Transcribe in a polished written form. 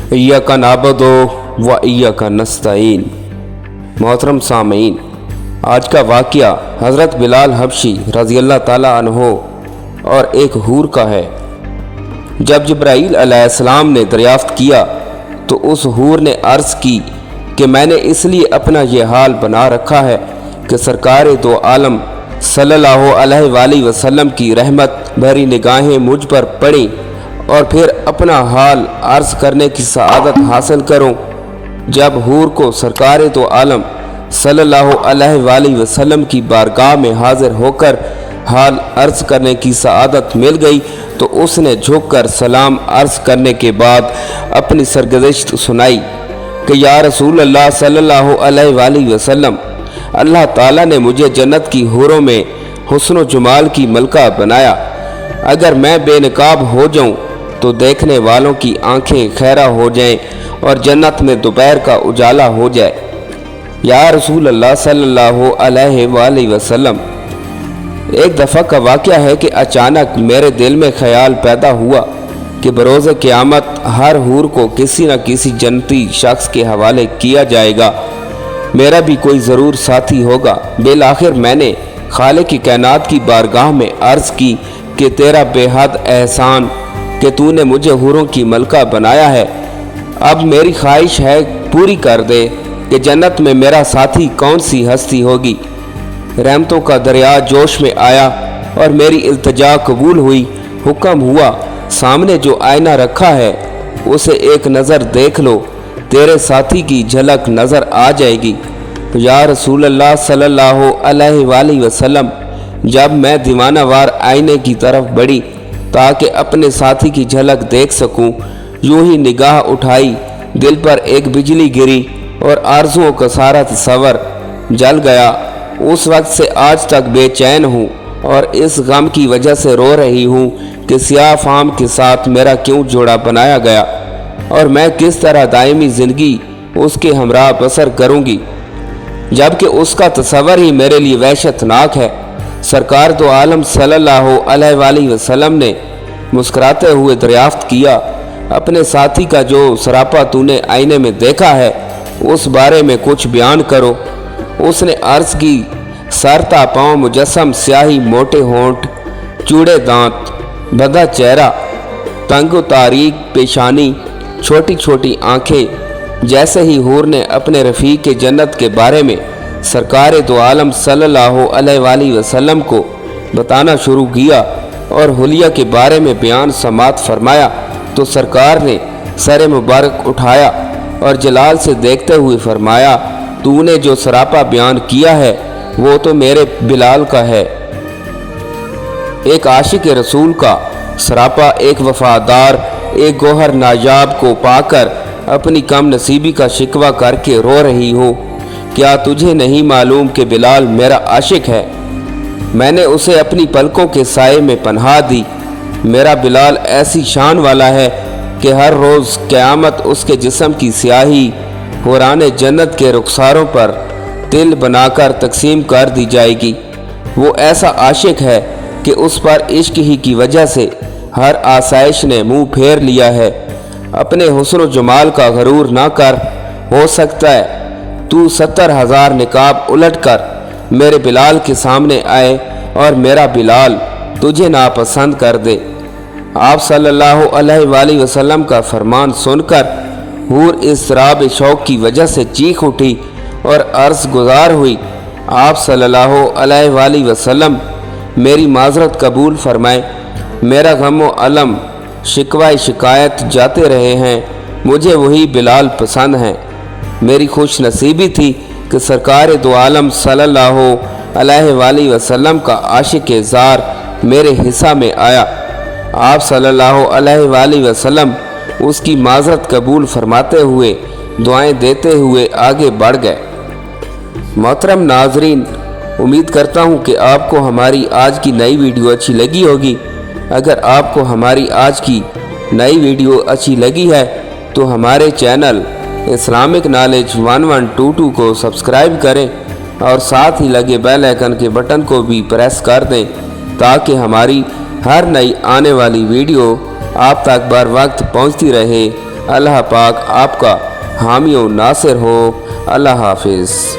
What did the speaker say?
इय्याका नाबुदु व इय्याका नस्तईन। मोहतरम सामीन, आज का वाक़या हज़रत बिलाल हबशी रज़ियल्लाहु ताला अन्हो और एक हूर का है। जब जिब्राईल अलैहिस्सलाम ने दरियाफ़्त किया तो उस हूर ने अर्ज़ की कि मैंने इसलिए अपना ये हाल बना रखा है कि सरकार दो आलम सल्लल्लाहु अलैहि वसल्लम की रहमत भरी निगाहें मुझ पर पड़ी और फिर अपना हाल अर्ज़ करने की सआदत हासिल करूं। जब हूर को सरकार दो आलम सल्लल्लाहु अलैहि वसल्लम की बारगाह में हाजिर होकर हाल अर्ज़ करने की सआदत मिल गई तो उसने झुककर सलाम अर्ज़ करने के बाद अपनी सरगुज़श्त सुनाई कि या रसूल अल्लाह सल्लल्लाहु अलैहि वसल्लम, अल्लाह ताला ने मुझे जन्नत की हूरों में हुस्न जमाल की मलका बनाया। अगर मैं बेनकाब हो जाऊं तो देखने वालों की आंखें खैरा हो जाएं और जन्नत में दोपहर का उजाला हो जाए। या रसूल अल्लाह सल्लल्लाहु अलैहि वसल्लम, एक दफ़ा का वाक़या है कि अचानक मेरे दिल में ख्याल पैदा हुआ कि बरोज़ क़यामत हर हूर को किसी न किसी जन्नती शख्स के हवाले किया जाएगा। मेरा भी कोई ज़रूर साथी होगा। बिलाखिर मैंने खालिक की कायनात की बारगाह में अर्ज़ की कि तेरा बेहद एहसान कि तूने मुझे हूरों की मलका बनाया है। अब मेरी ख्वाहिश है पूरी कर दे कि जन्नत में मेरा साथी कौन सी हस्ती होगी। रहमतों का दरिया जोश में आया और मेरी इल्तिजा कबूल हुई। हुक्म हुआ, सामने जो आईना रखा है उसे एक नज़र देख लो, तेरे साथी की झलक नज़र आ जाएगी। तो या रसूल अल्लाह सल्लल्लाहु अलैहि वसल्लम, जब मैं दीवानावार आईने की तरफ बढ़ी ताकि अपने साथी की झलक देख सकूं, यूं ही निगाह उठाई, दिल पर एक बिजली गिरी और आरज़ुओं का सारा तस्वर जल गया। उस वक्त से आज तक बेचैन हूँ और इस गम की वजह से रो रही हूँ कि सियाह फाम के साथ मेरा क्यों जोड़ा बनाया गया और मैं किस तरह दायमी ज़िंदगी उसके हमरा बसर करूँगी, जबकि उसका तस्वर ही मेरे लिए वहशतनाक है। सरकार दो आलम सल्लल्लाहु अलैहि वसल्लम ने मुस्कुराते हुए दरियाफ्त किया, अपने साथी का जो सरापा तूने आईने में देखा है उस बारे में कुछ बयान करो। उसने अर्ज़ की, सरता पाँव मुजस्सम, स्याही मोटे होंठ, चूड़े दांत, बदा चेहरा, तंग तारीक पेशानी, छोटी छोटी आँखें। जैसे ही हूर ने अपने रफ़ीक के जन्नत के बारे में सरकार दो आलम सल्लल्लाहु अलैहि वसल्लम को बताना शुरू किया और हुलिया के बारे में बयान समात फरमाया तो सरकार ने सर मुबारक उठाया और जलाल से देखते हुए फरमाया, तूने जो सरापा बयान किया है वो तो मेरे बिलाल का है। एक आशिक रसूल का सरापा एक वफादार, एक गोहर नायाब को पाकर अपनी कम नसीबी का शिकवा करके रो रही हो। क्या तुझे नहीं मालूम कि बिलाल मेरा आशिक है? मैंने उसे अपनी पलकों के साए में पनाह दी। मेरा बिलाल ऐसी शान वाला है कि हर रोज़ क़यामत उसके जिस्म की स्याही हुराने जन्नत के रुखसारों पर तिल बनाकर तकसीम कर दी जाएगी। वो ऐसा आशिक है कि उस पर इश्क ही की वजह से हर आसाइश ने मुंह फेर लिया है। अपने हुस्न जमाल का गरूर ना कर, हो सकता है तू 70,000 निकाब उलट कर मेरे बिलाल के सामने आए और मेरा बिलाल तुझे नापसंद कर दे। आप सल्लल्लाहु अलैहि वसल्लम का फरमान सुनकर हूर इसराब शौक की वजह से चीख उठी और अर्ज़ गुजार हुई, आप सल्लल्लाहु अलैहि वसल्लम मेरी माजरत कबूल फरमाएं। मेरा गम व अलम शिकवा शिकायत जाते रहे हैं, मुझे वही बिलाल पसंद हैं। मेरी खुश नसीबी थी कि सरकार दो आलम सल्लल्लाहु अलैहि वसल्लम का आशिक ज़ार मेरे हिस्सा में आया। आप सल्लल्लाहु अलैहि वसल्लम उसकी माजरत कबूल फरमाते हुए दुआएं देते हुए आगे बढ़ गए। मोहतरम नाजरीन, उम्मीद करता हूं कि आपको हमारी आज की नई वीडियो अच्छी लगी होगी। अगर आपको हमारी आज की नई वीडियो अच्छी लगी है तो हमारे चैनल इस्लामिक नॉलेज 1122 को सब्सक्राइब करें और साथ ही लगे बेल आइकन के बटन को भी प्रेस कर दें ताकि हमारी हर नई आने वाली वीडियो आप तक बर वक्त पहुंचती रहे। اللہ پاک آپ کا حامی و ناصر ہو۔ اللہ حافظ۔